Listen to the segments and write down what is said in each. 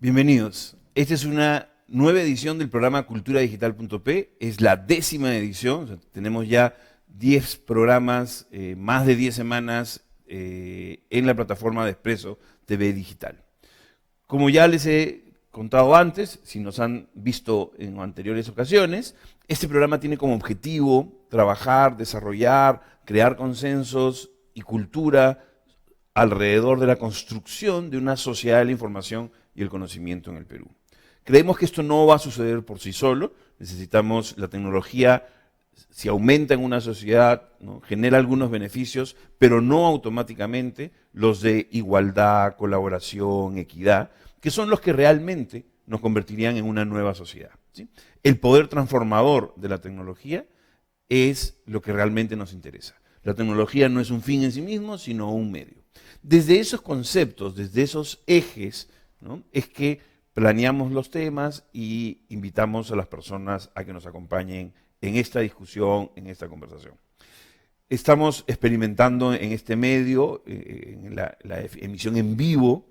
Bienvenidos. Esta es una nueva edición del programa culturadigital.p. Es la 10ª edición. O sea, tenemos ya 10 programas, más de 10 semanas en la plataforma de Expreso TV Digital. Como ya les he contado antes, si nos han visto en anteriores ocasiones, este programa tiene como objetivo trabajar, desarrollar, crear consensos y cultura alrededor de la construcción de una sociedad de la información y el conocimiento en el Perú. Creemos que esto no va a suceder por sí solo, necesitamos la tecnología, si aumenta en una sociedad, ¿no?, genera algunos beneficios, pero no automáticamente los de igualdad, colaboración, equidad, que son los que realmente nos convertirían en una nueva sociedad, ¿sí? El poder transformador de la tecnología es lo que realmente nos interesa. La tecnología no es un fin en sí mismo, sino un medio. Desde esos conceptos, desde esos ejes, ¿no?, es que planeamos los temas y invitamos a las personas a que nos acompañen en esta discusión, en esta conversación. Estamos experimentando en este medio, en la emisión en vivo.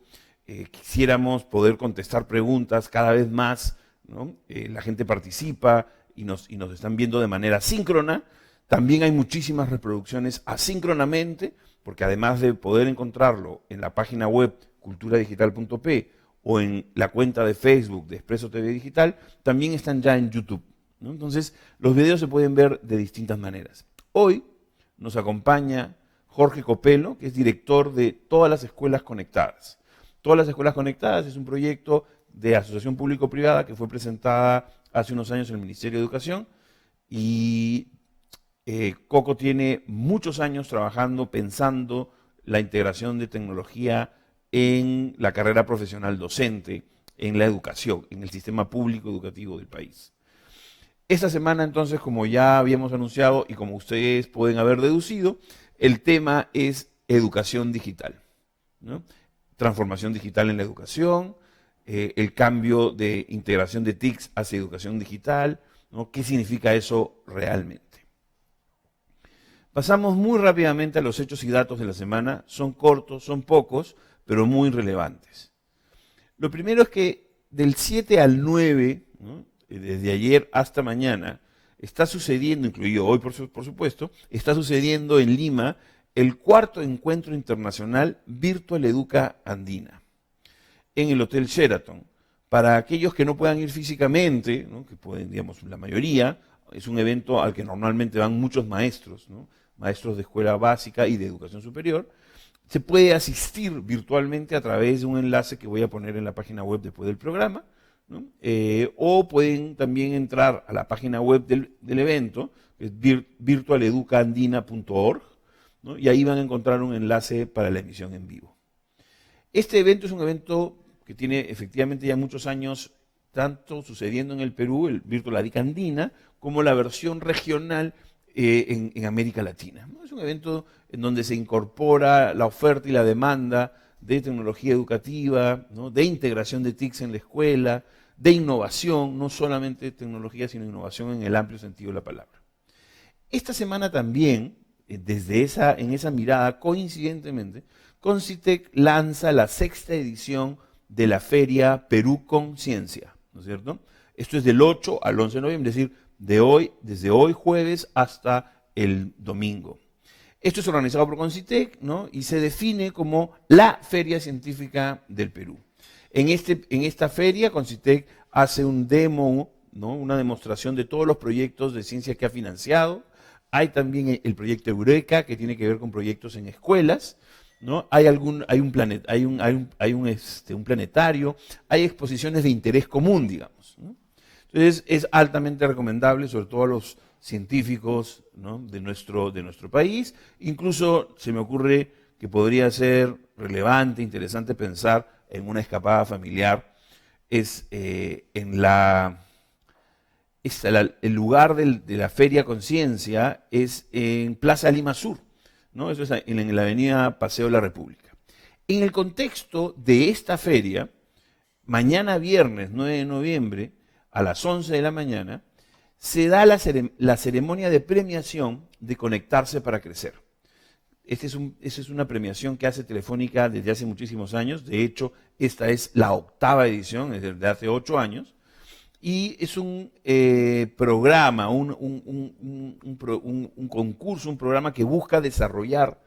Quisiéramos poder contestar preguntas cada vez más, ¿no? La gente participa y nos están viendo de manera síncrona. También hay muchísimas reproducciones asíncronamente, porque además de poder encontrarlo en la página web culturadigital.p o en la cuenta de Facebook de Expreso TV Digital, también están ya en YouTube, ¿no? Entonces, los videos se pueden ver de distintas maneras. Hoy nos acompaña Jorge Copelo, que es director de Todas las Escuelas Conectadas. Todas las Escuelas Conectadas es un proyecto de asociación público-privada que fue presentada hace unos años en el Ministerio de Educación y Coco tiene muchos años trabajando, pensando la integración de tecnología en la carrera profesional docente, en la educación, en el sistema público educativo del país. Esta semana entonces, como ya habíamos anunciado y como ustedes pueden haber deducido, el tema es educación digital, ¿no? Transformación digital en la educación, el cambio de integración de TICs hacia educación digital, ¿no? ¿Qué significa eso realmente? Pasamos muy rápidamente a los hechos y datos de la semana. Son cortos, son pocos, pero muy relevantes. Lo primero es que del 7 al 9, ¿no?, desde ayer hasta mañana, está sucediendo, incluido hoy por supuesto, está sucediendo en Lima el 4º encuentro internacional Virtual Educa Andina, en el Hotel Sheraton. Para aquellos que no puedan ir físicamente, ¿no?, que pueden, digamos, la mayoría, es un evento al que normalmente van muchos maestros, ¿no?, maestros de escuela básica y de educación superior. Se puede asistir virtualmente a través de un enlace que voy a poner en la página web después del programa, ¿no? O pueden también entrar a la página web del evento, que es virtualeducaandina.org, ¿no?, y ahí van a encontrar un enlace para la emisión en vivo. Este evento es un evento que tiene efectivamente ya muchos años, tanto sucediendo en el Perú, el Virtual Educa Andina, como la versión regional en América Latina, ¿no? Es un evento en donde se incorpora la oferta y la demanda de tecnología educativa, ¿no?, de integración de TICs en la escuela, de innovación, no solamente tecnología, sino innovación en el amplio sentido de la palabra. Esta semana también, en esa mirada, coincidentemente, Concitec lanza la 6ª edición de la Feria Perú Conciencia, ¿no es cierto? Esto es del 8 al 11 de noviembre, es decir, desde hoy jueves hasta el domingo. Esto es organizado por Concitec, ¿no?, y se define como la feria científica del Perú. En esta feria, Concitec hace un demo, ¿no?, una demostración de todos los proyectos de ciencia que ha financiado. Hay también el proyecto Eureka, que tiene que ver con proyectos en escuelas, ¿no? Hay un planetario, hay exposiciones de interés común, digamos, ¿no? Entonces es altamente recomendable, sobre todo a los científicos, ¿no?, de nuestro país. Incluso se me ocurre que podría ser relevante, interesante pensar en una escapada familiar. El lugar de la Feria Conciencia es en Plaza Lima Sur, ¿no? Eso es en la avenida Paseo de la República. En el contexto de esta feria, mañana viernes 9 de noviembre, a las 11 de la mañana, se da la ceremonia de premiación de Conectarse para Crecer. esta es una premiación que hace Telefónica desde hace muchísimos años. De hecho, esta es la 8ª edición, es desde hace 8 años. Y es un programa, un concurso, un programa que busca desarrollar,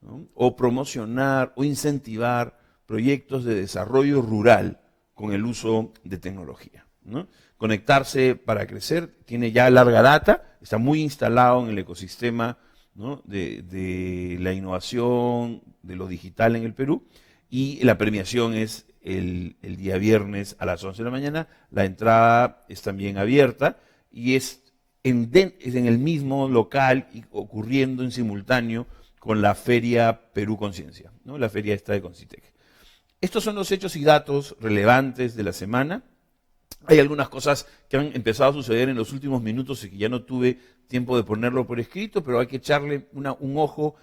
¿no?, o promocionar o incentivar proyectos de desarrollo rural con el uso de tecnología, ¿no? Conectarse para crecer tiene ya larga data, está muy instalado en el ecosistema, ¿no?, de la innovación, de lo digital en el Perú, y la premiación es el día viernes a las 11 de la mañana. La entrada es también abierta y es en el mismo local y ocurriendo en simultáneo con la Feria Perú Conciencia, ¿no?, la feria esta de Concitec. Estos son los hechos y datos relevantes de la semana. Hay algunas cosas que han empezado a suceder en los últimos minutos y que ya no tuve tiempo de ponerlo por escrito, pero hay que echarle un ojo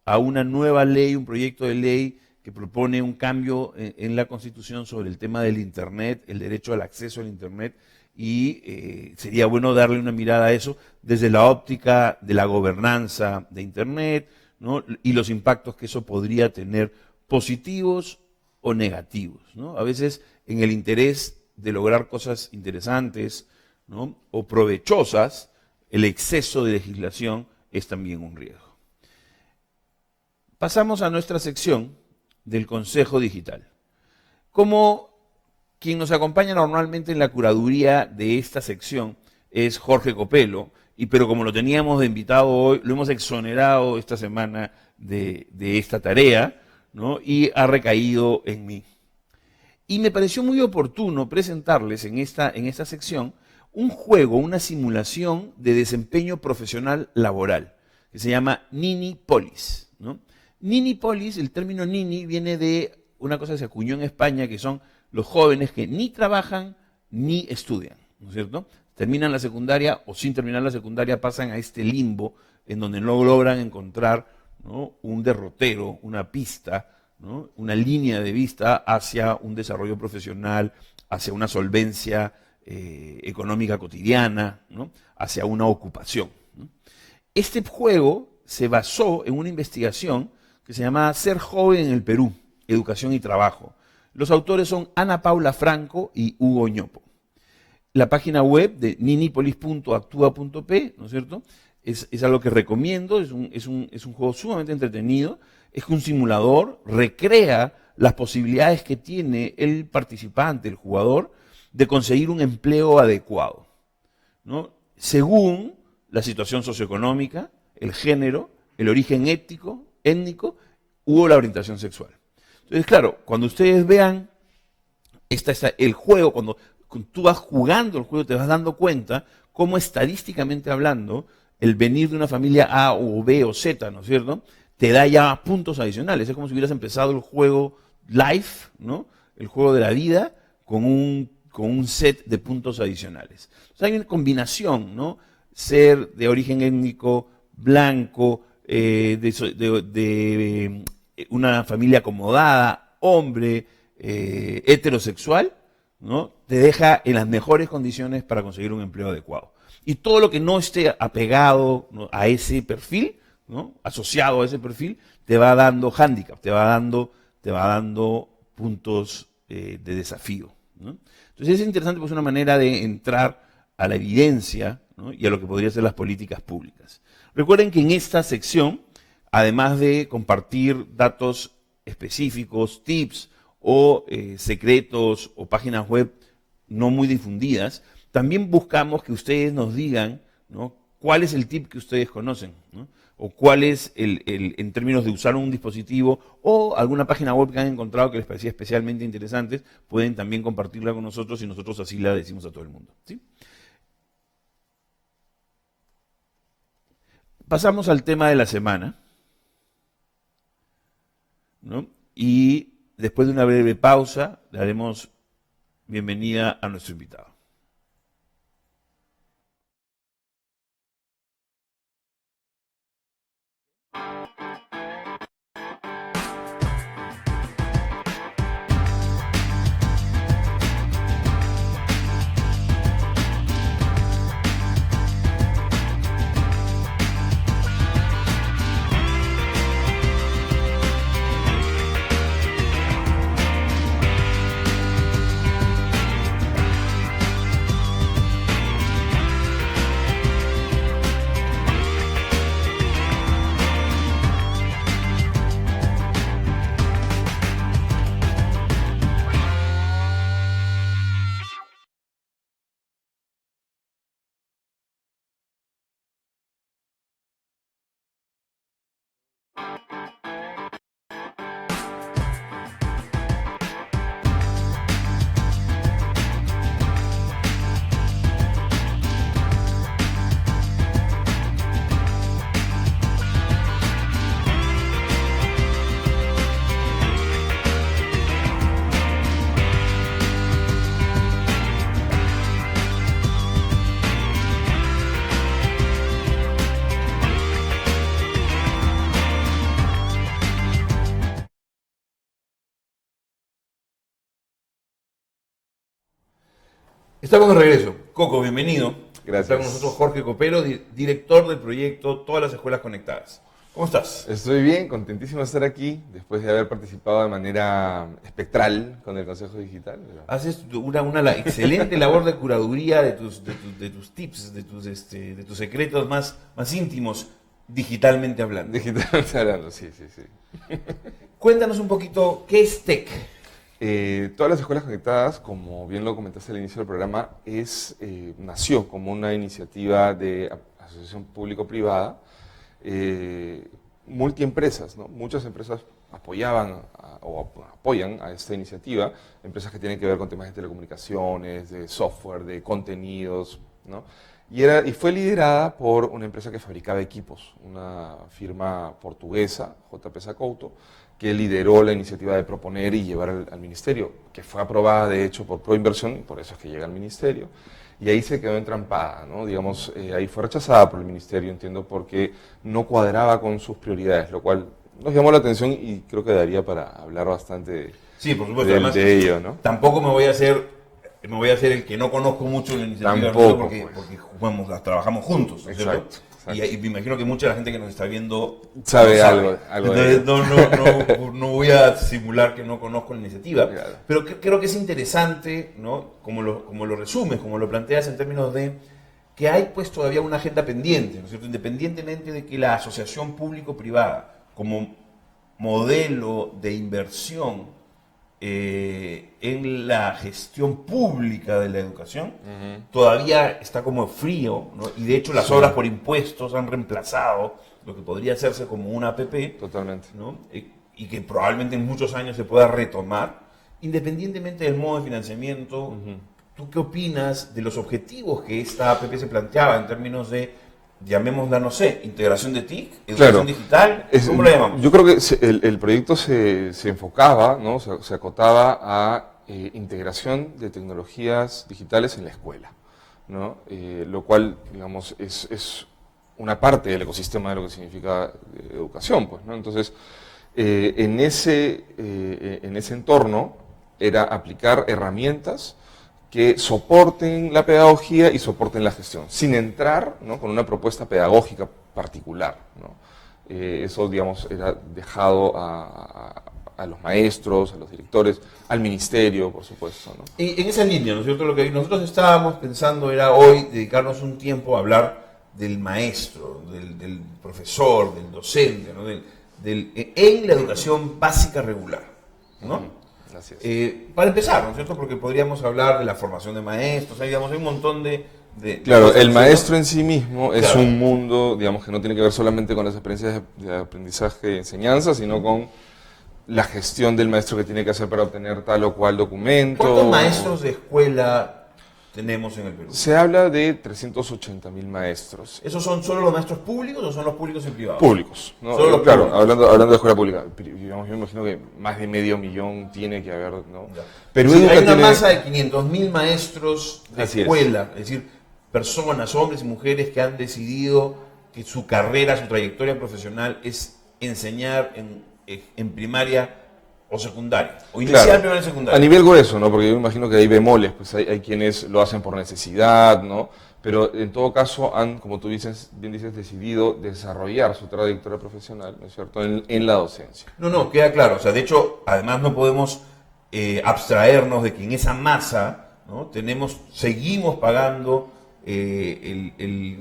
a una nueva ley, un proyecto de ley que propone un cambio en la Constitución sobre el tema del Internet, el derecho al acceso al Internet, y sería bueno darle una mirada a eso desde la óptica de la gobernanza de Internet, ¿no?, y los impactos que eso podría tener, positivos o negativos, ¿no? A veces, en el interés de lograr cosas interesantes, ¿no?, o provechosas, el exceso de legislación es también un riesgo. Pasamos a nuestra sección del Consejo Digital. Como quien nos acompaña normalmente en la curaduría de esta sección es Jorge Copelo, pero como lo teníamos de invitado hoy, lo hemos exonerado esta semana de esta tarea, ¿no?, y ha recaído en mí. Y me pareció muy oportuno presentarles en esta sección un juego, una simulación de desempeño profesional laboral, que se llama Ninipolis, ¿no? Ninipolis, el término Nini viene de una cosa que se acuñó en España, que son los jóvenes que ni trabajan ni estudian, ¿no es cierto? Terminan la secundaria o sin terminar la secundaria pasan a este limbo en donde no logran encontrar, ¿no?, un derrotero, una pista, ¿no?, una línea de vista hacia un desarrollo profesional, hacia una solvencia económica cotidiana, ¿no?, hacia una ocupación, ¿no? Este juego se basó en una investigación que se llama Ser joven en el Perú, educación y trabajo. Los autores son Ana Paula Franco y Hugo Ñopo. La página web de ninipolis.actua.p, ¿no es cierto?, es algo que recomiendo, es un juego sumamente entretenido, es un simulador, recrea las posibilidades que tiene el participante, el jugador, de conseguir un empleo adecuado, ¿no?, según la situación socioeconómica, el género, el origen étnico u la orientación sexual. Entonces, claro, cuando ustedes vean el juego, cuando tú vas jugando el juego, te vas dando cuenta cómo estadísticamente hablando, el venir de una familia A o B o Z, ¿no es cierto?, te da ya puntos adicionales. Es como si hubieras empezado el juego life, ¿no?, el juego de la vida, con un set de puntos adicionales. Entonces hay una combinación, ¿no?, ser de origen étnico, blanco, de una familia acomodada, hombre, heterosexual, ¿no?, te deja en las mejores condiciones para conseguir un empleo adecuado. Y todo lo que no esté apegado, ¿no?, a ese perfil, ¿no?, asociado a ese perfil, te va dando hándicap, te va dando puntos de desafío, ¿no? Entonces es interesante, pues, una manera de entrar a la evidencia, ¿no?, y a lo que podrían ser las políticas públicas. Recuerden que en esta sección, además de compartir datos específicos, tips o secretos o páginas web no muy difundidas, también buscamos que ustedes nos digan, ¿no?, cuál es el tip que ustedes conocen, ¿no?, o cuál es en términos de usar un dispositivo o alguna página web que han encontrado que les parecía especialmente interesantes, pueden también compartirla con nosotros y nosotros así la decimos a todo el mundo, ¿sí? Pasamos al tema de la semana, ¿no?, y después de una breve pausa le daremos bienvenida a nuestro invitado. Estamos de regreso. Coco, bienvenido. Gracias. Está con nosotros Jorge Copelo, director del proyecto Todas las Escuelas Conectadas. ¿Cómo estás? Estoy bien, contentísimo de estar aquí, después de haber participado de manera espectral con el Consejo Digital. Haces una excelente labor de curaduría de tus tips, de tus secretos más íntimos, digitalmente hablando. Digitalmente hablando, sí. Cuéntanos un poquito, ¿qué es TEC? Todas las escuelas conectadas, como bien lo comentaste al inicio del programa, nació como una iniciativa de asociación público-privada, multiempresas, ¿no? Muchas empresas apoyaban o apoyan a esta iniciativa, empresas que tienen que ver con temas de telecomunicaciones, de software, de contenidos, ¿no? Y fue liderada por una empresa que fabricaba equipos, una firma portuguesa, JP Sacouto, que lideró la iniciativa de proponer y llevar al ministerio, que fue aprobada de hecho por Proinversión, y por eso es que llega al ministerio, y ahí se quedó entrampada, ¿no? Digamos, ahí fue rechazada por el ministerio, entiendo, porque no cuadraba con sus prioridades, lo cual nos llamó la atención y creo que daría para hablar bastante sí, por supuesto, además, de ello, ¿no? Tampoco me voy a hacer el que no conozco mucho la iniciativa, Tampoco, porque trabajamos juntos, ¿no es cierto? Exacto. Y me imagino que mucha de la gente que nos está viendo sabe no algo de Entonces, no voy a simular que no conozco la iniciativa, Claro. pero creo que es interesante, ¿no? Como lo resumes, como lo planteas en términos de que hay pues todavía una agenda pendiente, ¿no es cierto? Independientemente de que la asociación público-privada como modelo de inversión en la gestión pública de la educación, todavía está como frío, ¿no? Y de hecho las obras por impuestos han reemplazado lo que podría hacerse como una APP, Totalmente. ¿no? Y que probablemente en muchos años se pueda retomar, independientemente del modo de financiamiento. ¿Tú qué opinas de los objetivos que esta APP se planteaba en términos de, llamémosla, no sé, integración de TIC, educación digital? ¿Cómo la llamamos? Yo creo que el proyecto se enfocaba, ¿no? Se acotaba a integración de tecnologías digitales en la escuela, ¿no? Lo cual, digamos, es una parte del ecosistema de lo que significa educación, pues, ¿no? Entonces, en ese entorno era aplicar herramientas que soporten la pedagogía y soporten la gestión, sin entrar, ¿no? Con una propuesta pedagógica particular, ¿no? Eso, digamos, era dejado a los maestros, a los directores, al ministerio, por supuesto, ¿no? Y en esa línea, ¿no es cierto? Lo que nosotros estábamos pensando era hoy dedicarnos un tiempo a hablar del maestro, del profesor, del docente, ¿no? En la educación básica regular, ¿no? Así es. Para empezar, ¿no es cierto? Porque podríamos hablar de la formación de maestros, digamos, hay un montón de Claro, cosas, el ¿no? maestro en sí mismo es Claro. un mundo, digamos, que no tiene que ver solamente con las experiencias de aprendizaje y enseñanza, sino con la gestión del maestro que tiene que hacer para obtener tal o cual documento. ¿Cuántos maestros de escuela tenemos en el Perú? Se habla de 380.000 maestros. ¿Esos son solo los maestros públicos o son los públicos y privados? Públicos, ¿no? Solo los Claro, públicos. hablando de escuela pública, digamos, yo me imagino que más de 500.000 tiene que haber, ¿no? Ya. Perú Sí, Educa hay una tiene- masa de 500.000 maestros de Así es. escuela, es decir, personas, hombres y mujeres que han decidido que su carrera, su trayectoria profesional es enseñar en primaria o secundaria, o inicial, Claro, primaria y secundaria. a nivel grueso, ¿no? Porque yo me imagino que hay bemoles, pues hay quienes lo hacen por necesidad, ¿no? Pero en todo caso han, como tú bien dices, decidido desarrollar su trayectoria profesional, ¿no es cierto?, en la docencia. No, queda claro. O sea, de hecho, además no podemos abstraernos de que en esa masa, ¿no? seguimos pagando el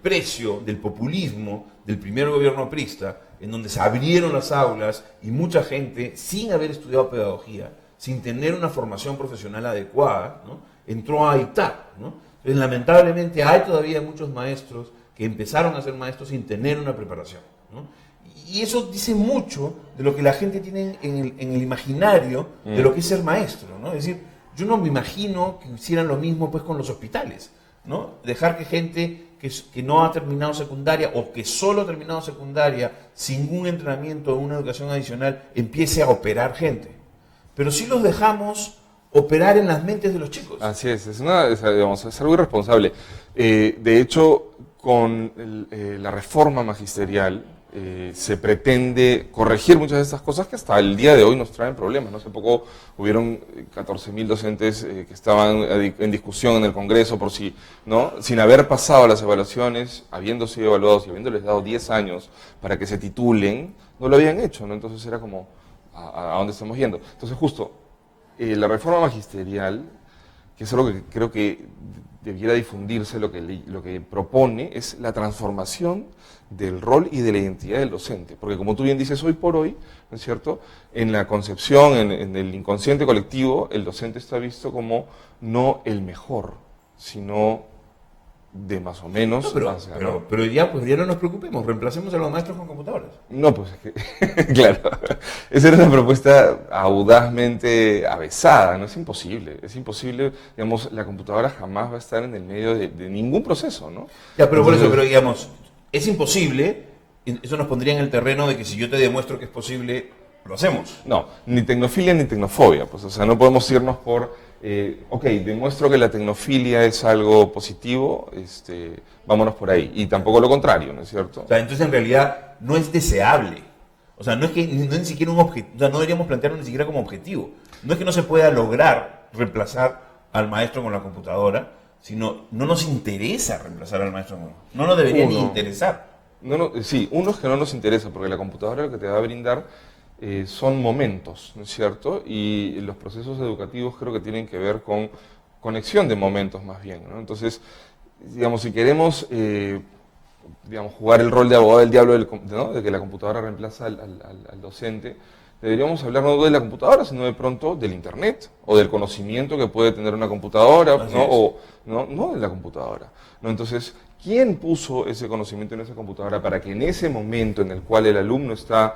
precio del populismo del primer gobierno aprista, en donde se abrieron las aulas y mucha gente, sin haber estudiado pedagogía, sin tener una formación profesional adecuada, ¿no? Entró a dictar, ¿no? Entonces, lamentablemente, hay todavía muchos maestros que empezaron a ser maestros sin tener una preparación, ¿no? Y eso dice mucho de lo que la gente tiene en el imaginario de lo que es ser maestro, ¿no? Es decir, yo no me imagino que hicieran lo mismo pues con los hospitales, ¿no? Dejar que gente que no ha terminado secundaria o que solo ha terminado secundaria sin un entrenamiento o una educación adicional empiece a operar gente. Pero sí los dejamos operar en las mentes de los chicos. Así es, digamos, es algo irresponsable. De hecho, con la reforma magisterial, se pretende corregir muchas de estas cosas que hasta el día de hoy nos traen problemas, ¿no? Hace poco hubieron 14.000 docentes que estaban en discusión en el Congreso por si, ¿no? Sin haber pasado las evaluaciones, habiendo sido evaluados y habiéndoles dado 10 años para que se titulen, no lo habían hecho, ¿no? Entonces era como, ¿a dónde estamos yendo? Entonces justo, la reforma magisterial, que es algo que creo que debiera difundirse, lo que propone es la transformación del rol y de la identidad del docente. Porque como tú bien dices, hoy por hoy, ¿no es cierto?, en la concepción, en el inconsciente colectivo, el docente está visto como no el mejor, sino de más o menos. No, pero ya, pues ya no nos preocupemos, reemplacemos a los maestros con computadoras. No, pues es que, claro, esa era una propuesta audazmente avesada, no es imposible, digamos, la computadora jamás va a estar en el medio de ningún proceso, ¿no? Ya, pero por eso, pero digamos, es imposible, eso nos pondría en el terreno de que si yo te demuestro que es posible, lo hacemos. No, ni tecnofilia ni tecnofobia, pues, o sea, no podemos irnos por, ok, demuestro que la tecnofilia es algo positivo, vámonos por ahí, y tampoco lo contrario, ¿no es cierto? O sea, entonces en realidad no es deseable, o sea, no es ni siquiera un objetivo, o sea, no deberíamos plantearlo ni siquiera como objetivo, no es que no se pueda lograr reemplazar al maestro con la computadora, sino no nos interesa reemplazar al maestro, no nos debería ni interesar. Sí, uno es que no nos interesa, porque la computadora lo que te va a brindar son momentos, ¿no es cierto? Y los procesos educativos creo que tienen que ver con conexión de momentos más bien, ¿no? Entonces, digamos, si queremos jugar el rol de abogado del diablo ¿no? De que la computadora reemplaza al docente, deberíamos hablar no de la computadora, sino de pronto del Internet, o del conocimiento que puede tener una computadora, ¿no? O no de la computadora, ¿no? Entonces, ¿quién puso ese conocimiento en esa computadora para que en ese momento en el cual el alumno está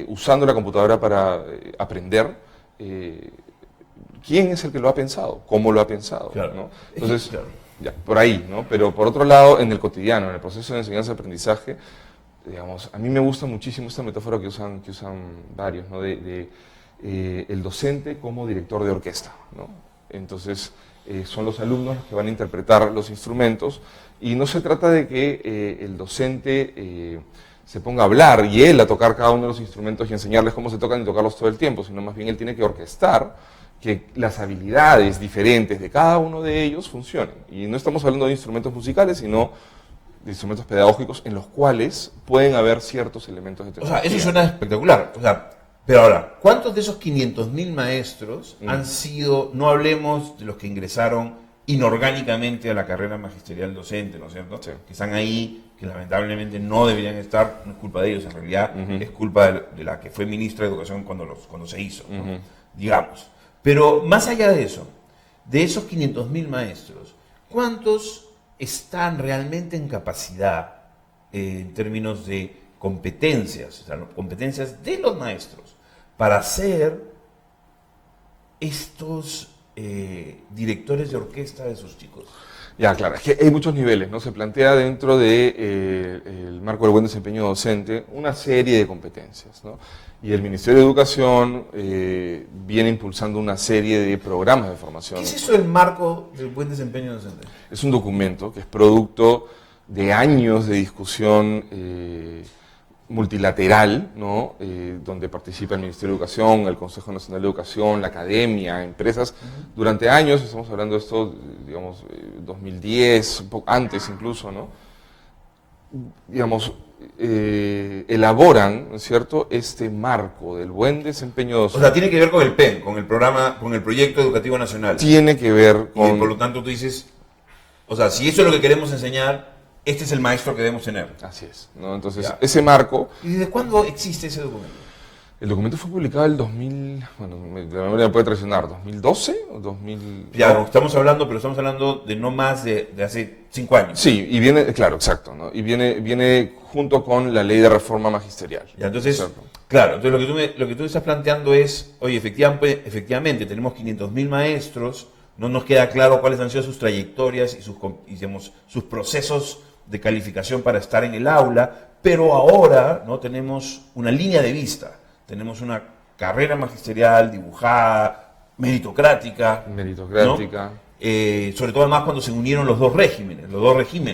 usando la computadora para aprender, quién es el que lo ha pensado? ¿Cómo lo ha pensado? Claro. ¿No? Entonces, claro. ya, por ahí, ¿no? Pero por otro lado, en el cotidiano, en el proceso de enseñanza-aprendizaje, digamos, a mí me gusta muchísimo esta metáfora que usan varios, ¿no? El docente como director de orquesta, ¿no? Entonces, son los alumnos los que van a interpretar los instrumentos y no se trata de que el docente se ponga a hablar y él a tocar cada uno de los instrumentos y enseñarles cómo se tocan y tocarlos todo el tiempo, sino más bien él tiene que orquestar que las habilidades diferentes de cada uno de ellos funcionen. Y no estamos hablando de instrumentos musicales, sino de instrumentos pedagógicos en los cuales pueden haber ciertos elementos de tecnología. O sea, eso suena espectacular. O sea, pero ahora, ¿cuántos de esos 500.000 maestros han sido, no hablemos de los que ingresaron inorgánicamente a la carrera magisterial docente, ¿no es cierto? Sí. Que están ahí, que lamentablemente no deberían estar, no es culpa de ellos, en realidad es culpa de la que fue ministra de Educación cuando se hizo, ¿no? Digamos. Pero más allá de eso, de esos 500.000 maestros, ¿cuántos están realmente en capacidad en términos de competencias, o sea, competencias de los maestros, para ser estos directores de orquesta de sus chicos? Ya, claro, es que hay muchos niveles, ¿no? Se plantea dentro de, el marco del buen desempeño docente una serie de competencias, ¿no? Y el Ministerio de Educación viene impulsando una serie de programas de formación. ¿Qué es eso del marco del buen desempeño docente? Es un documento que es producto de años de discusión multilateral, ¿no? Donde participa el Ministerio de Educación, el Consejo Nacional de Educación, la academia, empresas. Durante años, estamos hablando de esto, digamos, 2010, un poco antes incluso, ¿no? Digamos, elaboran, ¿no es cierto?, este marco del buen desempeño docente. O sea, tiene que ver con el PEN, con el programa, con el Proyecto Educativo Nacional. Tiene que ver con... Y por lo tanto tú dices, o sea, si eso es lo que queremos enseñar, este es el maestro que debemos tener. Así es, ¿no? Entonces, Ya. ese marco... ¿Y desde cuándo existe ese documento? El documento fue publicado en el 2000, bueno, la memoria me puede traicionar, ¿2012 o 2000? Ya, no, estamos hablando de no más de hace 5 años. Sí, y viene, claro, exacto, ¿no? Y viene junto con la ley de reforma magisterial. Ya, entonces, ¿cierto? claro, entonces lo que tú estás planteando es, oye, efectivamente tenemos 500.000 maestros, no nos queda claro cuáles han sido sus trayectorias y digamos, sus procesos de calificación para estar en el aula, pero ahora no tenemos una línea de vista, tenemos una carrera magisterial dibujada, meritocrática. Meritocrática. ¿No? sobre todo además cuando se unieron los dos regímenes,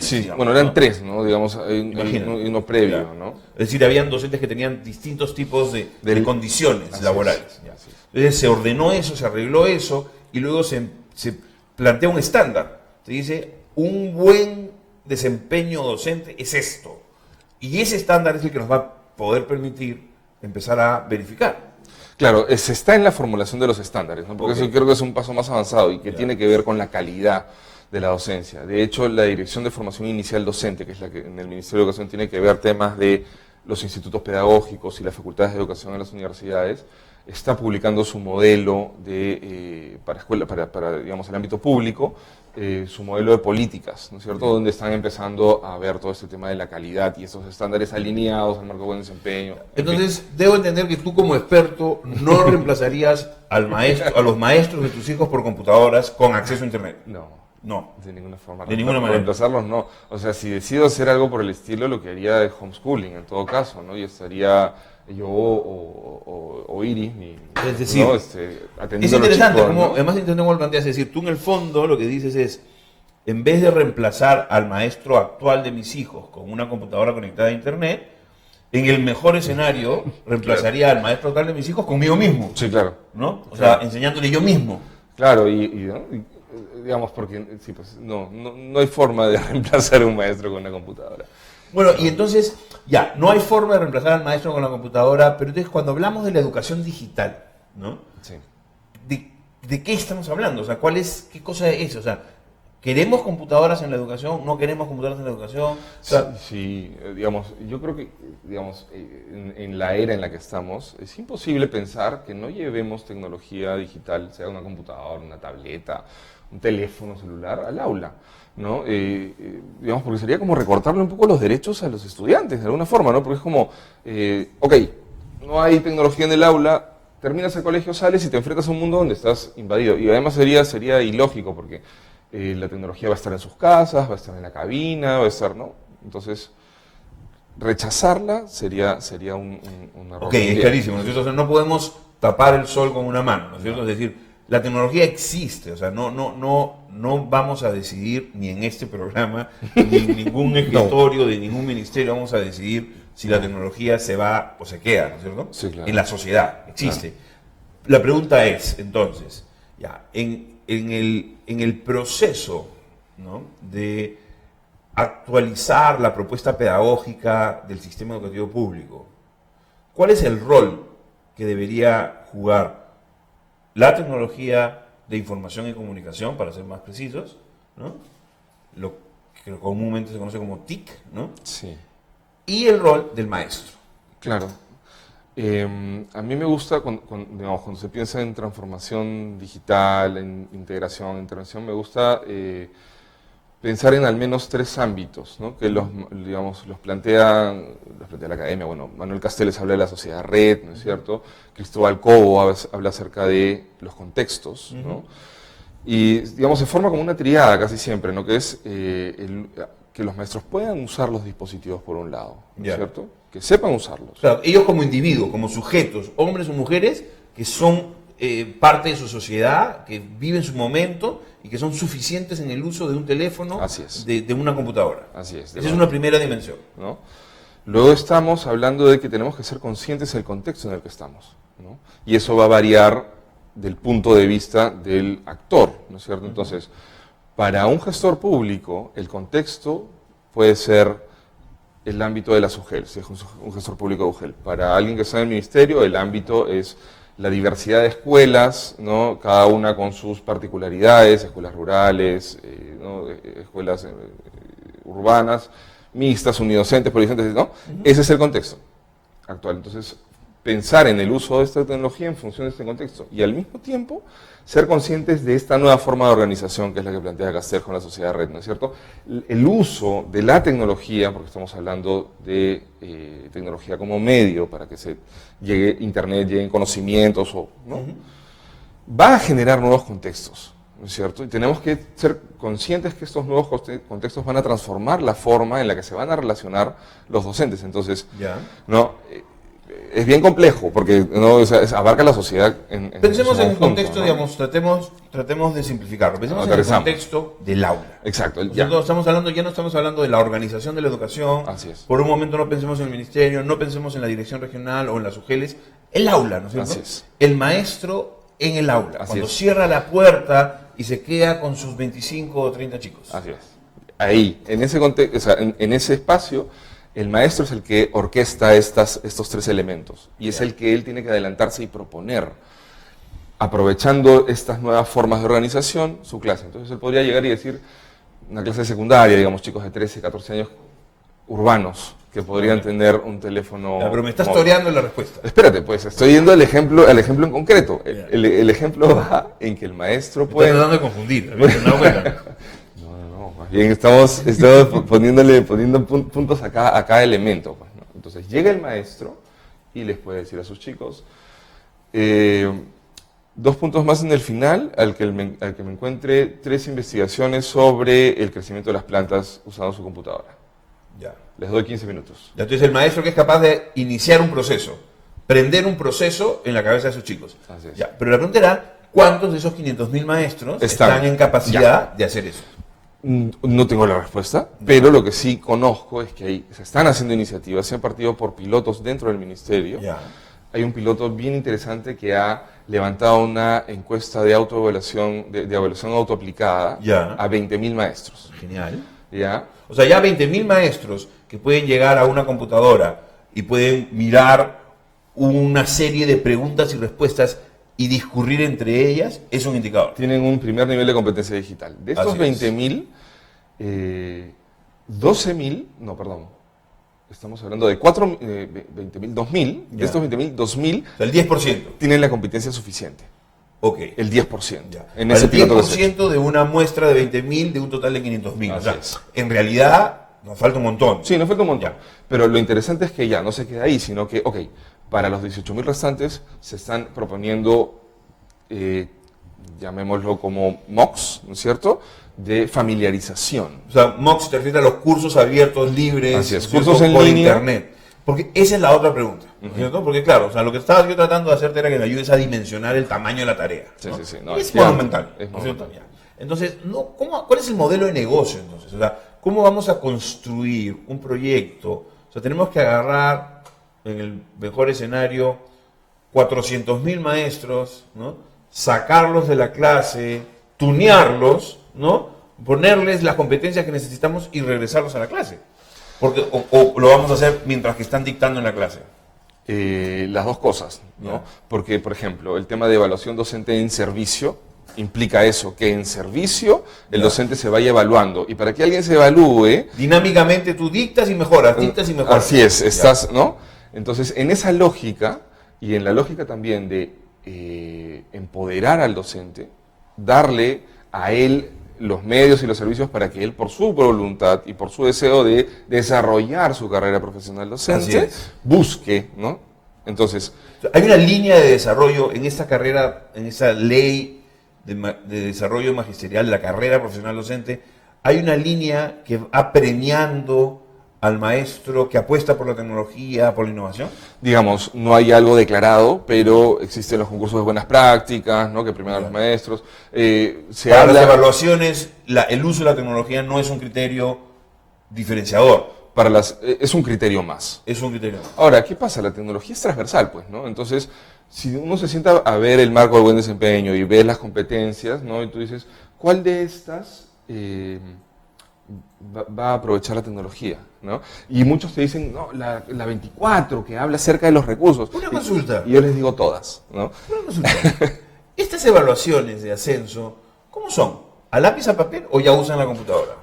Sí, digamos, bueno, eran ¿no? tres, ¿no? Digamos, hay Imagínate. uno previo, Ya. ¿no? Es decir, habían docentes que tenían distintos tipos de condiciones Así laborales. es, Ya. así es. Entonces se ordenó eso, se arregló eso, y luego se plantea un estándar. Se dice, un buen desempeño docente es esto. Y ese estándar es el que nos va a poder permitir empezar a verificar. Claro, se está en la formulación de los estándares, ¿no? Porque Ok. eso creo que es un paso más avanzado y que Ya. tiene que ver con la calidad de la docencia. De hecho, la Dirección de Formación Inicial Docente, que es la que en el Ministerio de Educación tiene que ver temas de los institutos pedagógicos y las facultades de educación en las universidades, está publicando su modelo para digamos, el ámbito público, su modelo de políticas, ¿no es cierto?, donde están empezando a ver todo este tema de la calidad y esos estándares alineados al marco de buen desempeño. Entonces, debo entender que tú como experto no reemplazarías a los maestros de tus hijos por computadoras con acceso a Internet. No. No. De ninguna forma. De ninguna manera. Reemplazarlos, no. O sea, si decido hacer algo por el estilo, lo que haría es homeschooling, en todo caso, ¿no? Y estaría yo o Iris, Es decir, ¿no? es Atendiendo a los interesante, chicos, como, ¿no? además interesante cómo lo planteas, es decir, tú en el fondo lo que dices es, en vez de reemplazar al maestro actual de mis hijos con una computadora conectada a Internet, en el mejor escenario reemplazaría al maestro actual de mis hijos conmigo mismo, Sí, claro. ¿no? O Claro. sea, enseñándole yo mismo. Claro, ¿no? Digamos, porque sí, pues, no hay forma de reemplazar a un maestro con una computadora. Bueno, y entonces, ya, no hay forma de reemplazar al maestro con la computadora, pero entonces cuando hablamos de la educación digital, ¿no? Sí. ¿De qué estamos hablando? O sea, ¿qué cosa es? O sea, ¿queremos computadoras en la educación? ¿No queremos computadoras en la educación? O sea, Sí, digamos, yo creo que, digamos, en la era en la que estamos, es imposible pensar que no llevemos tecnología digital, sea una computadora, una tableta, un teléfono celular, al aula, ¿no? Digamos, porque sería como recortarle un poco los derechos a los estudiantes, de alguna forma, ¿no? Porque es como, ok, no hay tecnología en el aula, terminas el colegio, sales y te enfrentas a un mundo donde estás invadido. Y además sería ilógico, porque la tecnología va a estar en sus casas, va a estar en la cabina, va a estar, ¿no? Entonces, rechazarla sería un error. ok, es clarísimo, ¿no es cierto? O sea, no podemos tapar el sol con una mano, ¿no es cierto? Es decir, la tecnología existe, o sea, no vamos a decidir ni en este programa, ni en ningún escritorio de ningún ministerio vamos a decidir si la tecnología se va o se queda, ¿no es cierto? Sí, claro. En la sociedad, existe. La pregunta es, entonces, ya, en el proceso, ¿no?, de actualizar la propuesta pedagógica del sistema educativo público, ¿cuál es el rol que debería jugar la tecnología de información y comunicación, para ser más precisos, ¿no?, lo que comúnmente se conoce como TIC, ¿no?, Sí, y el rol del maestro? claro. A mí me gusta, digamos, cuando se piensa en transformación digital, en integración, intervención, me gusta pensar en al menos tres ámbitos, ¿no?, que los plantea la academia. Bueno, Manuel Castells habla de la sociedad red, ¿no es cierto? Cristóbal Cobo habla acerca de los contextos, ¿no? Y, digamos, se forma como una triada casi siempre, ¿no?, que es que los maestros puedan usar los dispositivos por un lado, ¿no es Ya. cierto? Que sepan usarlos. O sea, ellos como individuos, como sujetos, hombres o mujeres, que son parte de su sociedad, que viven su momento y que son suficientes en el uso de un teléfono, Así es. de una computadora. Así es. Esa es una primera dimensión. ¿No? Luego estamos hablando de que tenemos que ser conscientes del contexto en el que estamos, ¿no? Y eso va a variar del punto de vista del actor, ¿no es cierto? Entonces, para un gestor público, el contexto puede ser el ámbito de la SUGEL, si es un gestor público de UGEL. Para alguien que está en el ministerio, el ámbito es la diversidad de escuelas, ¿no?, cada una con sus particularidades, escuelas rurales, ¿no?, escuelas urbanas, mixtas, unidocentes, polidocentes, ¿no? Ese es el contexto actual. Entonces, pensar en el uso de esta tecnología en función de este contexto y al mismo tiempo ser conscientes de esta nueva forma de organización que es la que plantea Castells con la sociedad red, ¿no es cierto? El uso de la tecnología, porque estamos hablando de tecnología como medio para que Internet lleguen conocimientos, ¿no? Va a generar nuevos contextos, ¿no es cierto? Y tenemos que ser conscientes que estos nuevos contextos van a transformar la forma en la que se van a relacionar los docentes. Entonces, Ya. ¿no? es bien complejo, porque ¿no? O sea, abarca la sociedad Pensemos su en el conjunto, contexto, ¿no? digamos, tratemos de simplificarlo. Pensemos en el Aterrizamos. contexto del aula. Exacto. Ya no estamos hablando de la organización de la educación. Así es. Por un momento no pensemos en el ministerio, no pensemos en la dirección regional o en las UGELes. El aula, ¿no es cierto? Así es. El maestro en el aula. Así cuando es. cierra la puerta y se queda con sus 25 o 30 chicos. Así es. Ahí, en ese contexto, o sea, en ese espacio, el maestro es el que orquesta estos tres elementos. Y es el que él tiene que adelantarse y proponer, aprovechando estas nuevas formas de organización, su clase. Entonces él podría llegar y decir, una clase de secundaria, digamos, chicos de 13, 14 años, urbanos, que podrían tener un teléfono. Ya, pero me estás móvil. toreando la respuesta. Espérate, pues, estoy yendo al ejemplo en concreto. El ejemplo va en que el maestro Me puede... estás tratando de confundir. ¿Me has dado cuenta? No, más bien estamos poniendo puntos a cada elemento. Pues, ¿no? Entonces llega el maestro y les puede decir a sus chicos, 2 puntos más en el final, al que me encuentre 3 investigaciones sobre el crecimiento de las plantas usando su computadora. Ya. Les doy 15 minutos. Ya, entonces el maestro que es capaz de iniciar un proceso, prender un proceso en la cabeza de sus chicos. Así es. Ya, pero la pregunta era, ¿cuántos de esos 500.000 maestros están en capacidad de hacer eso? No tengo la respuesta, pero lo que sí conozco es que se están haciendo iniciativas, se han partido por pilotos dentro del ministerio. Ya. Hay un piloto bien interesante que ha levantado una encuesta de autoevaluación, de evaluación autoaplicada Ya. a 20.000 maestros. Genial. ¿Ya? O sea, ya 20.000 maestros que pueden llegar a una computadora y pueden mirar una serie de preguntas y respuestas y discurrir entre ellas, es un indicador. Tienen un primer nivel de competencia digital. De estos Así es. 20.000, 12.000, no, perdón, estamos hablando de 20.000, 2.000, de Ya. estos 20.000, 2.000 O sea, el 10%. tienen la competencia suficiente. Ok. El 10%. Ya. En ese el piloto que se ha hecho. 10% de una muestra de 20.000 de un total de 500.000. O Así sea, es. en realidad nos falta un montón. Sí, nos falta un montón. Ya. Pero lo interesante es que ya no se queda ahí, sino que, ok, para los 18.000 restantes se están proponiendo, llamémoslo como MOOCs, ¿no es cierto?, de familiarización. O sea, MOOCs te refiere a los cursos abiertos, libres, Así es, ¿no cierto? cursos en por línea. internet. Porque esa es la otra pregunta, ¿no es cierto? Porque claro, o sea, lo que estaba yo tratando de hacerte era que me ayudes a dimensionar el tamaño de la tarea. Sí, ¿no? sí, sí. No, Y es gigante, monumental. es ¿no es cierto? monumental. Ya. Entonces, ¿cuál es el modelo de negocio entonces? O sea, ¿cómo vamos a construir un proyecto? O sea, tenemos que agarrar, en el mejor escenario, 400.000 maestros, ¿no? Sacarlos de la clase, tunearlos, ¿no? Ponerles las competencias que necesitamos y regresarlos a la clase. Porque, o lo vamos a hacer mientras que están dictando en la clase. Las dos cosas, ¿no? Ya. Porque, por ejemplo, el tema de evaluación docente en servicio implica eso, que en servicio el Ya. docente se vaya evaluando. Y para que alguien se evalúe, Dinámicamente tú dictas y mejoras, dictas y mejoras. así es, Ya. estás, ¿no? Entonces, en esa lógica, y en la lógica también de empoderar al docente, darle a él los medios y los servicios para que él, por su voluntad y por su deseo de desarrollar su carrera profesional Así docente, es. busque, ¿no? Entonces, Hay una línea de desarrollo en esta carrera, en esa ley de desarrollo magisterial de la carrera profesional docente, hay una línea que va premiando al maestro que apuesta por la tecnología, por la innovación. digamos, no hay algo declarado, pero existen los concursos de buenas prácticas, ¿no? Que premian a los maestros. Se Para las habla evaluaciones, el uso de la tecnología no es un criterio diferenciador, es un criterio más. es un criterio. Ahora, ¿qué pasa? La tecnología es transversal, pues, ¿no? Entonces, si uno se sienta a ver el marco del buen desempeño y ves las competencias, ¿no? Y tú dices, ¿cuál de estas va a aprovechar la tecnología, ¿no? Y muchos te dicen, no, la 24, que habla acerca de los recursos. Una consulta. Y yo les digo todas, ¿no? Una consulta. Estas evaluaciones de ascenso, ¿cómo son? ¿A lápiz, a papel o ya usan la computadora?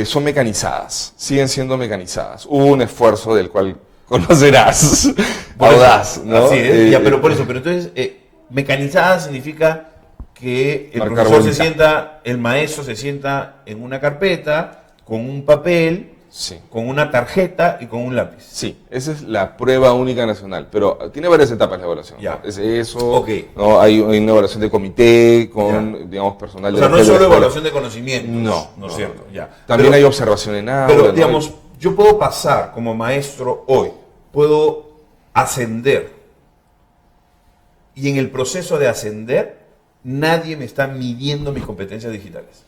Son mecanizadas, siguen siendo mecanizadas. Hubo un esfuerzo del cual conocerás, Por eso, audaz, ¿no? Así es, ya, pero por eso, pero entonces, mecanizada significa que el Marcar profesor se bolita. sienta, el maestro se sienta en una carpeta, con un papel, Sí. con una tarjeta y con un lápiz. Sí, esa es la prueba única nacional, pero tiene varias etapas la evaluación. Ya. ¿No? Es eso, Ok. ¿no? Hay una evaluación de comité con, digamos, personal O de sea, la no es de la solo escuela. evaluación de conocimientos. No, es cierto, ya. También Pero- hay observación en aula. Pero, ¿no? digamos, yo puedo pasar como maestro hoy, puedo ascender. Y en el proceso de ascender, nadie me está midiendo mis competencias digitales.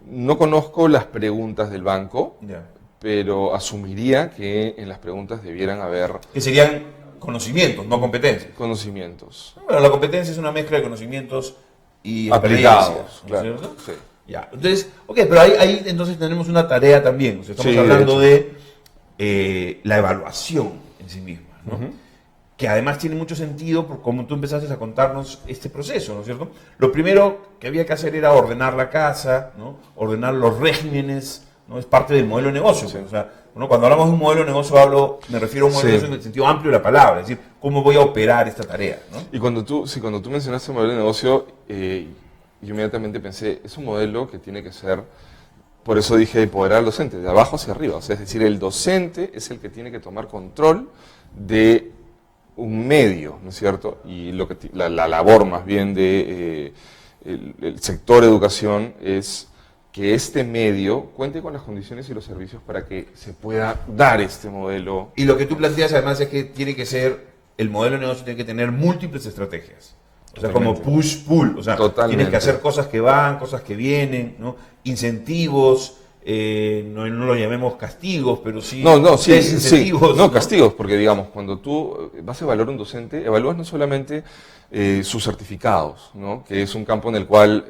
No conozco las preguntas del banco, Ya. pero asumiría que en las preguntas debieran haber Que serían conocimientos, no competencias. conocimientos Bueno, la competencia es una mezcla de conocimientos y aplicados, experiencias, ¿no es claro. cierto? Sí. Ya. Entonces, ok, pero ahí entonces tenemos una tarea también. O sea, estamos Sí, de hablando hecho. de la evaluación en sí misma, ¿no? Ujú. Que además tiene mucho sentido por cómo tú empezaste a contarnos este proceso, ¿no es cierto? Lo primero que había que hacer era ordenar la casa, ¿no? Ordenar los regímenes, ¿no? Es parte del modelo de negocio. Sí. O sea, bueno, cuando hablamos de un modelo de negocio, me refiero a un modelo de Sí. negocio en el sentido amplio de la palabra, es decir, cómo voy a operar esta tarea, ¿no? Y cuando tú mencionaste el modelo de negocio, yo inmediatamente pensé, es un modelo que tiene que ser, por eso dije empoderar al docente, de abajo hacia arriba. O sea, es decir, el docente es el que tiene que tomar control de un medio, ¿no es cierto? Y la labor más bien de el sector educación es que este medio cuente con las condiciones y los servicios para que se pueda dar este modelo. Y lo que tú planteas además es que tiene que ser, el modelo de negocio tiene que tener múltiples estrategias. O sea, como Totalmente. push-pull. O sea, Totalmente. tienes que hacer cosas que van, cosas que vienen, ¿no? Incentivos, no lo llamemos castigos, pero sí, Sí, desincentivos, no, castigos, porque digamos, cuando tú vas a evaluar un docente, evalúas no solamente sus certificados, ¿no? Que es un campo en el cual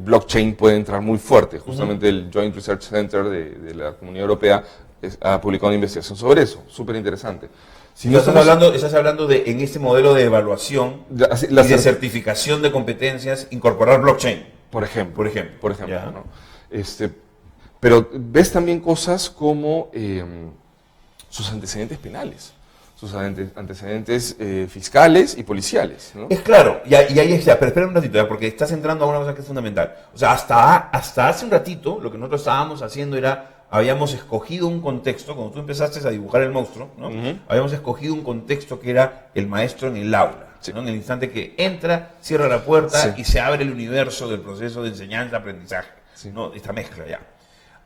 blockchain puede entrar muy fuerte. Justamente el Joint Research Center de la Comunidad Europea ha publicado una investigación sobre eso, súper interesante. Si no estás hablando de, en este modelo de evaluación y de certificación de competencias, incorporar blockchain. Por ejemplo. Por ejemplo. Ya. ¿no? Pero ves también cosas como sus antecedentes penales, sus antecedentes fiscales y policiales, ¿no? Es claro, y ahí está, pero espera un ratito, ¿ya? Porque estás entrando a una cosa que es fundamental. O sea, hasta hace un ratito, lo que nosotros estábamos haciendo era, habíamos escogido un contexto, cuando tú empezaste a dibujar el monstruo, ¿no? Habíamos escogido un contexto que era el maestro en el aula, Sí. ¿no? En el instante que entra, cierra la puerta Sí. y se abre el universo del proceso de enseñanza-aprendizaje, Sí. ¿no? Esta mezcla ya.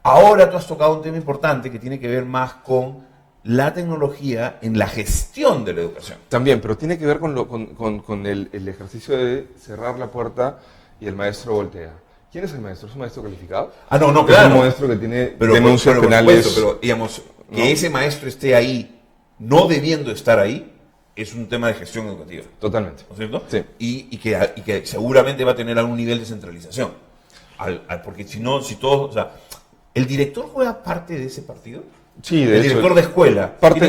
Ahora tú has tocado un tema importante que tiene que ver más con la tecnología en la gestión de la educación. También, pero tiene que ver con el ejercicio de cerrar la puerta y el maestro voltea. ¿Quién es el maestro? ¿Es un maestro calificado? No, Es un maestro que tiene denuncias por penales. supuesto, pero digamos, que ¿no? ese maestro esté ahí, no debiendo estar ahí, es un tema de gestión educativa. Totalmente. ¿No es cierto? Sí. Y que seguramente va a tener algún nivel de centralización. Porque si no, si todos, o sea, ¿el director juega parte de ese partido? Sí, El de hecho. director de escuela parte- tiene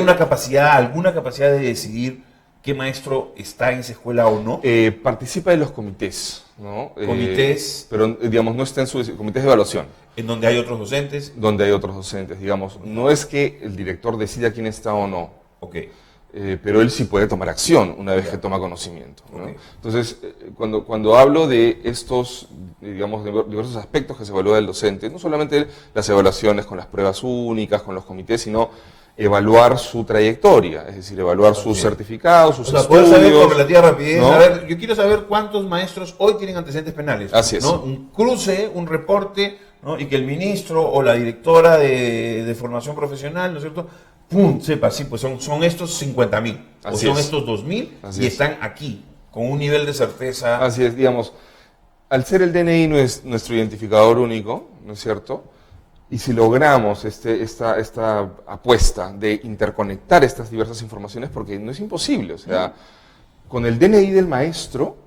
alguna capacidad de decidir qué maestro está en esa escuela o no. Participa de los comités, ¿no? Comités. Pero, digamos, no está en sus comités de evaluación, En donde hay otros docentes. donde hay otros docentes, digamos. No es que el director decida quién está o no, Ok. pero él sí puede tomar acción una vez Ya. que toma conocimiento, ¿no? Ok. Entonces, cuando hablo de estos, digamos, diversos aspectos que se evalúa del docente, no solamente las evaluaciones con las pruebas únicas, con los comités, sino evaluar su trayectoria, es decir, evaluar sus certificados, sus O sea, estudios. poder saber con relativa rapidez, ¿no? yo quiero saber cuántos maestros hoy tienen antecedentes penales. Así es. ¿no? Un cruce, un reporte, ¿no? Y que el ministro o la directora de formación profesional, ¿no es cierto? ¡Pum! Sepa, sí, pues son estos 50.000, o Así son es. estos 2.000 Así y es. están aquí, con un nivel de certeza. Así es, digamos, al ser el DNI nuestro identificador único, ¿no es cierto? Y si logramos esta apuesta de interconectar estas diversas informaciones, porque no es imposible, o sea, con el DNI del maestro,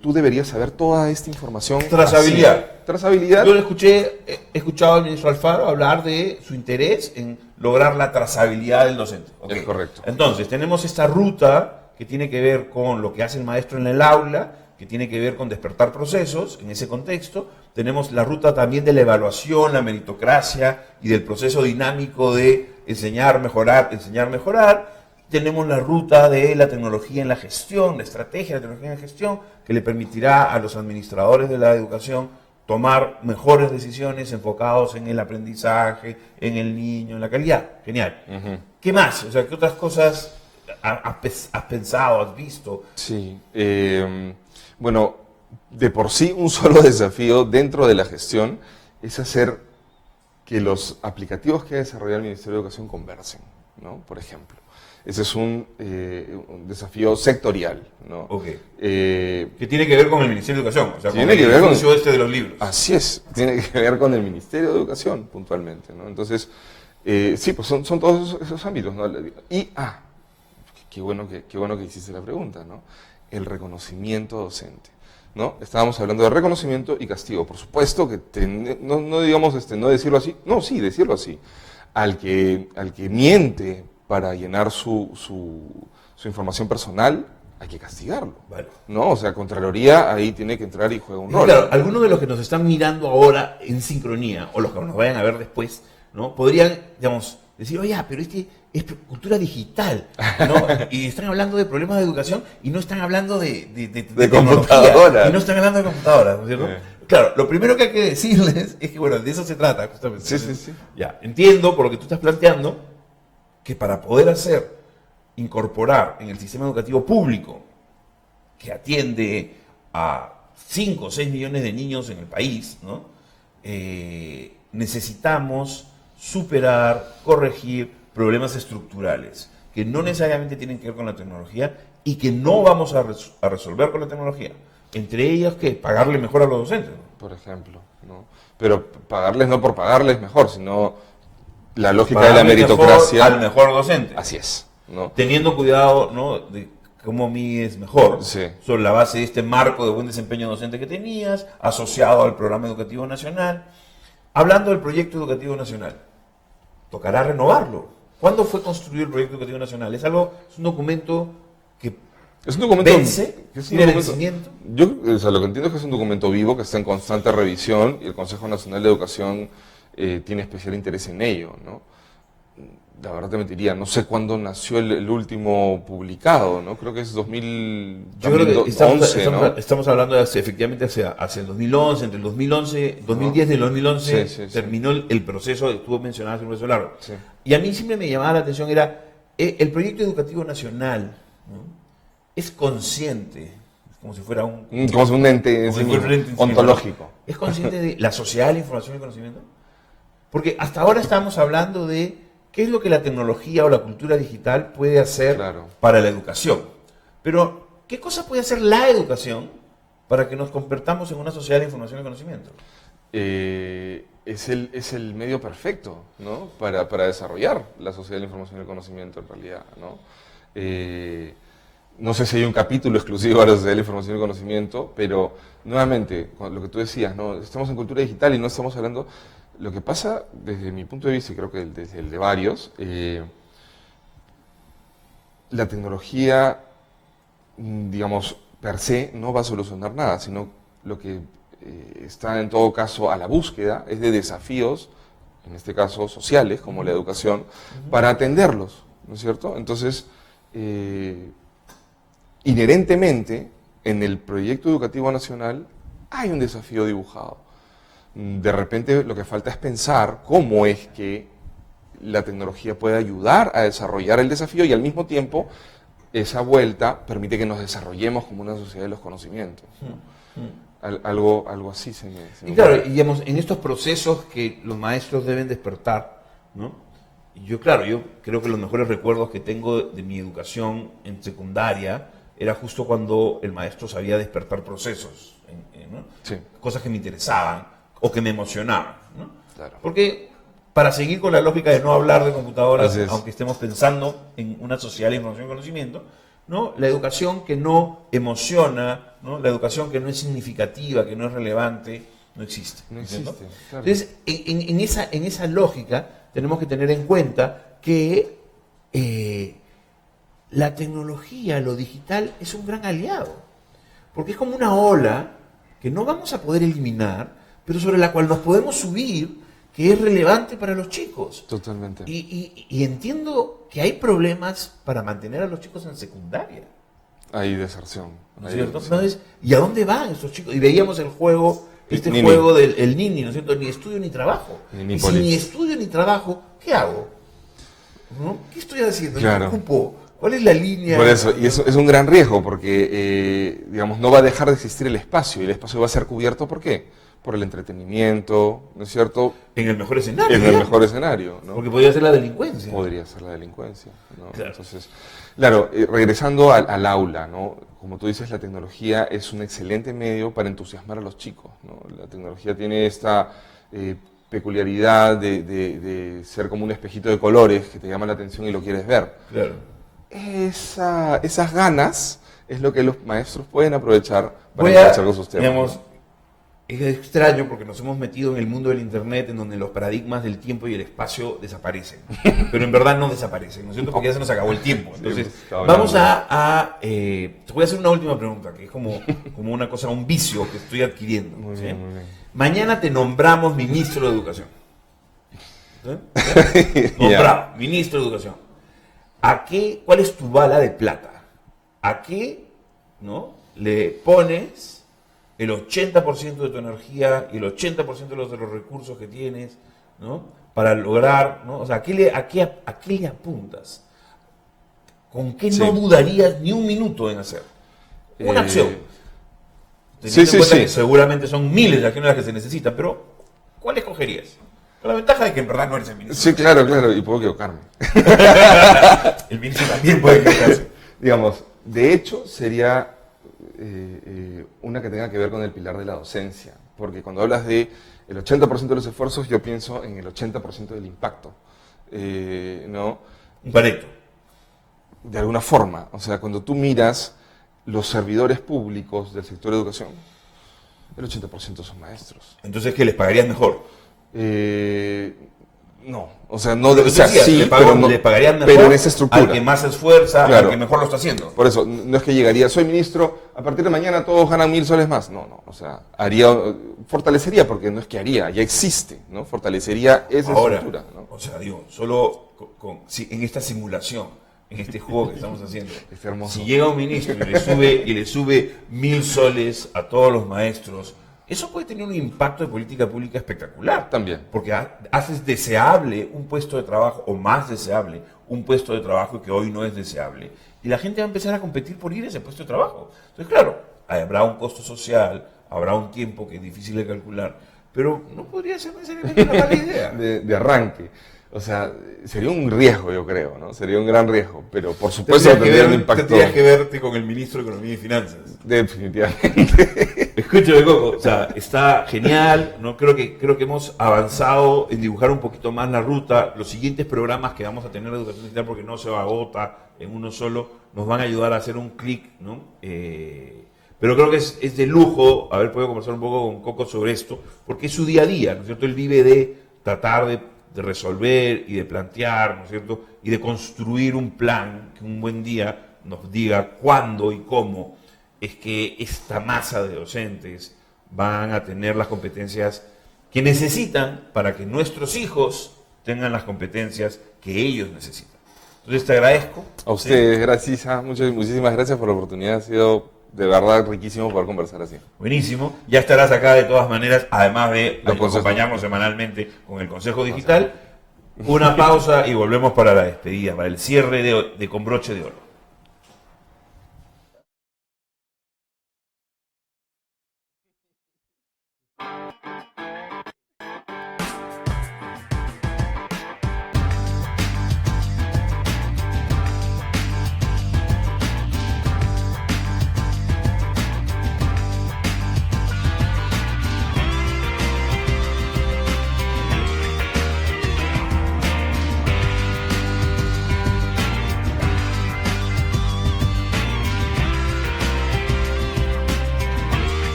tú deberías saber toda esta información. Trazabilidad. así. Trazabilidad. Yo he escuchado al ministro Alfaro hablar de su interés en lograr la trazabilidad del docente. Ok. Es correcto. Entonces, tenemos esta ruta que tiene que ver con lo que hace el maestro en el aula, que tiene que ver con despertar procesos en ese contexto. Tenemos la ruta también de la evaluación, la meritocracia y del proceso dinámico de enseñar, mejorar, enseñar, mejorar. Tenemos la ruta de la tecnología en la gestión, la estrategia de la tecnología en la gestión, que le permitirá a los administradores de la educación tomar mejores decisiones enfocados en el aprendizaje, en el niño, en la calidad. Genial. Ujú. ¿Qué más? O sea, ¿qué otras cosas has pensado, has visto? Sí. Bueno, de por sí un solo desafío dentro de la gestión es hacer que los aplicativos que ha desarrollado el Ministerio de Educación conversen, ¿no? Por ejemplo. Ese es un desafío sectorial, ¿no? Okay. Que tiene que ver con el Ministerio de Educación, o sea, tiene que ver con este de los libros. Así es, tiene que ver con el Ministerio de Educación, puntualmente, ¿no? Entonces, sí, pues son todos esos ámbitos, ¿no? Y, qué bueno que hiciste la pregunta, ¿no? El reconocimiento docente, ¿no? Estábamos hablando de reconocimiento y castigo. Por supuesto que no digamos, no decirlo así, no, sí, decirlo así. Al que miente para llenar su información personal, hay que castigarlo. Vale. ¿No? O sea, Contraloría ahí tiene que entrar y juega un rol. Claro, algunos de los que nos están mirando ahora en sincronía, o los que nos vayan a ver después, ¿no? Podrían, digamos, decir, oye, pero es cultura digital, ¿no? Y están hablando de problemas de educación y no están hablando de computadora. Y no están hablando de computadoras, ¿no es cierto? Claro, lo primero que hay que decirles es que, bueno, de eso se trata, justamente. Sí. Ya, entiendo por lo que tú estás planteando, que para poder incorporar en el sistema educativo público, que atiende a 5 o 6 millones de niños en el país, ¿no? Necesitamos superar, corregir problemas estructurales que no necesariamente tienen que ver con la tecnología y que no vamos a resolver con la tecnología. Entre ellas, que pagarle mejor a los docentes, ¿no? Por ejemplo, ¿no? Pero pagarles no por pagarles mejor, sino la lógica pagarle de la meritocracia. Al mejor docente. Así es, ¿no? Teniendo cuidado, ¿no?, de cómo mides mejor, Sí. sobre la base de este marco de buen desempeño docente que tenías, asociado al Programa Educativo Nacional. Hablando del Proyecto Educativo Nacional, tocará renovarlo. ¿Cuándo fue construido el Proyecto Educativo Nacional? Es un documento que es un documento vence, tiene vencimiento. Yo, o sea, lo que entiendo es que es un documento vivo que está en constante revisión y el Consejo Nacional de Educación tiene especial interés en ello, ¿no? La verdad te mentiría, no sé cuándo nació el último publicado, ¿no? Creo que es 2011, Yo creo que ¿no? Estamos hablando efectivamente hacia el 2011, entre el 2010 y el 2011 Sí. terminó el proceso, estuvo mencionado hace un proceso largo. Sí. Y a mí siempre me llamaba la atención, era el proyecto educativo nacional, ¿no? Es consciente, como si fuera un ente ontológico. ¿Es consciente de la sociedad de la información y el conocimiento? Porque hasta ahora estamos hablando de qué es lo que la tecnología o la cultura digital puede hacer para la educación. Pero, ¿qué cosa puede hacer la educación para que nos convertamos en una sociedad de información y conocimiento? Es el medio perfecto, ¿no? para desarrollar la sociedad de la información y el conocimiento, en realidad, ¿no? No sé si hay un capítulo exclusivo a la sociedad de la información y el conocimiento, pero nuevamente, lo que tú decías, ¿no? Estamos en cultura digital y no estamos hablando. Lo que pasa, desde mi punto de vista, y creo que desde el de varios, la tecnología, digamos, per se, no va a solucionar nada, sino lo que está en todo caso a la búsqueda es de desafíos, en este caso sociales, como la educación, para atenderlos, ¿no es cierto? Entonces, inherentemente, en el proyecto educativo nacional hay un desafío dibujado. De repente lo que falta es pensar cómo es que la tecnología puede ayudar a desarrollar el desafío y al mismo tiempo esa vuelta permite que nos desarrollemos como una sociedad de los conocimientos. Algo así se me Y claro, digamos, en estos procesos que los maestros deben despertar, ¿no? Yo creo que los mejores recuerdos que tengo de mi educación en secundaria era justo cuando el maestro sabía despertar procesos, ¿no? Sí. Cosas que me interesaban o que me emocionaban, ¿no? Claro. Porque para seguir con la lógica de no hablar de computadoras, es. aunque estemos pensando en una sociedad de información y conocimiento, ¿no? La educación que no emociona, ¿no? La educación que no es significativa, que no es relevante, no existe. No existe, claro. Entonces, en esa lógica tenemos que tener en cuenta que la tecnología, lo digital, es un gran aliado. Porque es como una ola que no vamos a poder eliminar, pero sobre la cual nos podemos subir, que es relevante para los chicos. Totalmente. Y entiendo que hay problemas para mantener a los chicos en secundaria. Hay deserción. ¿No es cierto? Entonces, ¿y a dónde van estos chicos? Y veíamos el juego, Nini. juego del Nini, ¿no es cierto? Ni estudio ni trabajo. Nini Y si ni estudio ni trabajo, ¿qué hago? ¿No? ¿Qué estoy haciendo? Claro. ¿Qué ocupo? ¿Cuál es la línea? Por eso, y eso es un gran riesgo, porque digamos, no va a dejar de existir el espacio, y el espacio va a ser cubierto, ¿por qué? por el entretenimiento, ¿no es cierto? En el mejor escenario. En el mejor escenario, ¿no? Porque podría ser la delincuencia. Podría ser la delincuencia, ¿no? Claro. Entonces, claro, regresando al aula, ¿no? Como tú dices, la tecnología es un excelente medio para entusiasmar a los chicos, ¿no? La tecnología tiene esta peculiaridad de ser como un espejito de colores que te llama la atención y lo quieres ver. Claro. Esas ganas es lo que los maestros pueden aprovechar para Voy a, aprovechar con sus temas. digamos, ¿no? es extraño porque nos hemos metido en el mundo del Internet en donde los paradigmas del tiempo y el espacio desaparecen. Pero en verdad no desaparecen, ¿no es cierto? Porque ya se nos acabó el tiempo. Entonces, vamos te voy a hacer una última pregunta, que es como una cosa, un vicio que estoy adquiriendo. Muy ¿sí? bien, muy bien. Mañana te nombramos ministro de Educación. ¿Sí? Nombrado, ministro de Educación. ¿Cuál es tu bala de plata? ¿A qué, no, le pones el 80% de tu energía y el 80% de los recursos que tienes, ¿no? Para lograr, ¿no? O sea, ¿a qué le apuntas? ¿Con qué no dudarías ni un minuto en hacer? Una acción. Teniendo en cuenta que seguramente son miles de acciones las que se necesitan, pero ¿cuál escogerías? Con la ventaja de que en verdad no eres el ministro. Sí, claro, y puedo equivocarme. El ministro también puede equivocarse. Digamos, de hecho, sería una que tenga que ver con el pilar de la docencia, porque cuando hablas de el 80% de los esfuerzos, yo pienso en el 80% del impacto, ¿no? Un Pareto. De alguna forma, o sea, cuando tú miras los servidores públicos del sector de educación, el 80% son maestros. Entonces, ¿qué les pagarías mejor? No, o sea, no, o sea, sí, pero no, le pagarían mejor pero en esa estructura. al que más se esfuerza, Claro. al que mejor lo está haciendo. Por eso, no es que llegaría, soy ministro, a partir de mañana todos ganan 1.000 soles más. No, o sea, fortalecería, porque no es que haría, ya existe, ¿no? Fortalecería esa estructura, ¿no? O sea, digo, solo en esta simulación, en este juego que estamos haciendo, Es hermoso. si llega un ministro y le sube 1.000 soles a todos los maestros, eso puede tener un impacto de política pública espectacular. También. Porque haces deseable un puesto de trabajo, o más deseable un puesto de trabajo que hoy no es deseable. Y la gente va a empezar a competir por ir a ese puesto de trabajo. Entonces, claro, habrá un costo social, habrá un tiempo que es difícil de calcular, pero no podría ser necesariamente una mala idea. De arranque. O sea, sería un riesgo, yo creo, ¿no? Sería un gran riesgo, pero por supuesto tendría un impacto. Tendrías que verte con el ministro de Economía y Finanzas. Definitivamente. Escúchame, Coco, o sea, está genial, ¿no? Creo que hemos avanzado en dibujar un poquito más la ruta. Los siguientes programas que vamos a tener de educación digital, porque no se agota en uno solo, nos van a ayudar a hacer un clic, ¿no? Pero creo que es de lujo haber podido conversar un poco con Coco sobre esto, porque es su día a día, ¿no es cierto? Él vive de tratar de resolver y de plantear, ¿no es cierto? Y de construir un plan que un buen día nos diga cuándo y cómo es que esta masa de docentes van a tener las competencias que necesitan para que nuestros hijos tengan las competencias que ellos necesitan. Entonces te agradezco. A ustedes, gracias, muchísimas gracias por la oportunidad. Ha sido de verdad riquísimo poder conversar así. Buenísimo. Ya estarás acá de todas maneras, además de acompañarnos semanalmente con el Consejo Digital. Una pausa y volvemos para la despedida, para el cierre de Con Broche de Oro.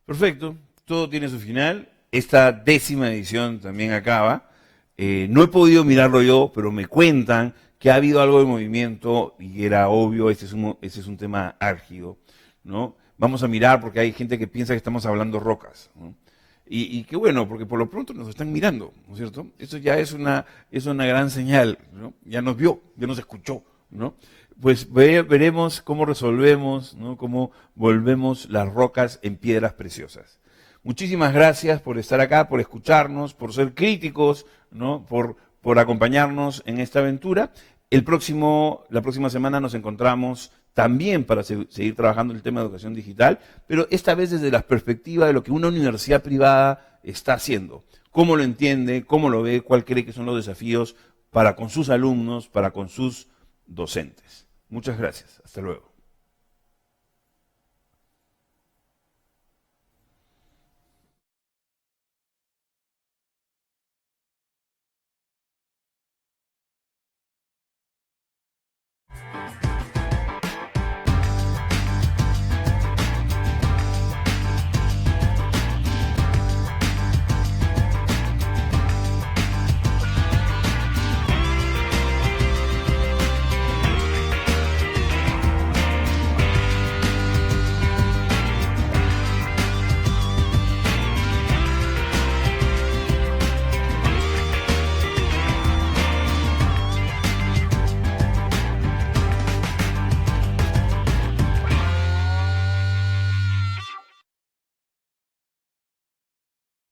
Perfecto, todo tiene su final. Esta 10ª edición también acaba. No he podido mirarlo yo, pero me cuentan que ha habido algo de movimiento y era obvio, este es un tema álgido, ¿no? Vamos a mirar porque hay gente que piensa que estamos hablando rocas, ¿no? Y qué bueno, porque por lo pronto nos están mirando, ¿no es cierto? Eso ya es una gran señal, ¿no? Ya nos vio, ya nos escuchó, ¿no? Pues veremos cómo resolvemos, ¿no? Cómo volvemos las rocas en piedras preciosas. Muchísimas gracias por estar acá, por escucharnos, por ser críticos, ¿no? Por acompañarnos en esta aventura. La próxima semana nos encontramos también para seguir trabajando el tema de educación digital, pero esta vez desde la perspectiva de lo que una universidad privada está haciendo. Cómo lo entiende, cómo lo ve, cuál cree que son los desafíos para con sus alumnos, para con sus docentes. Muchas gracias. Hasta luego.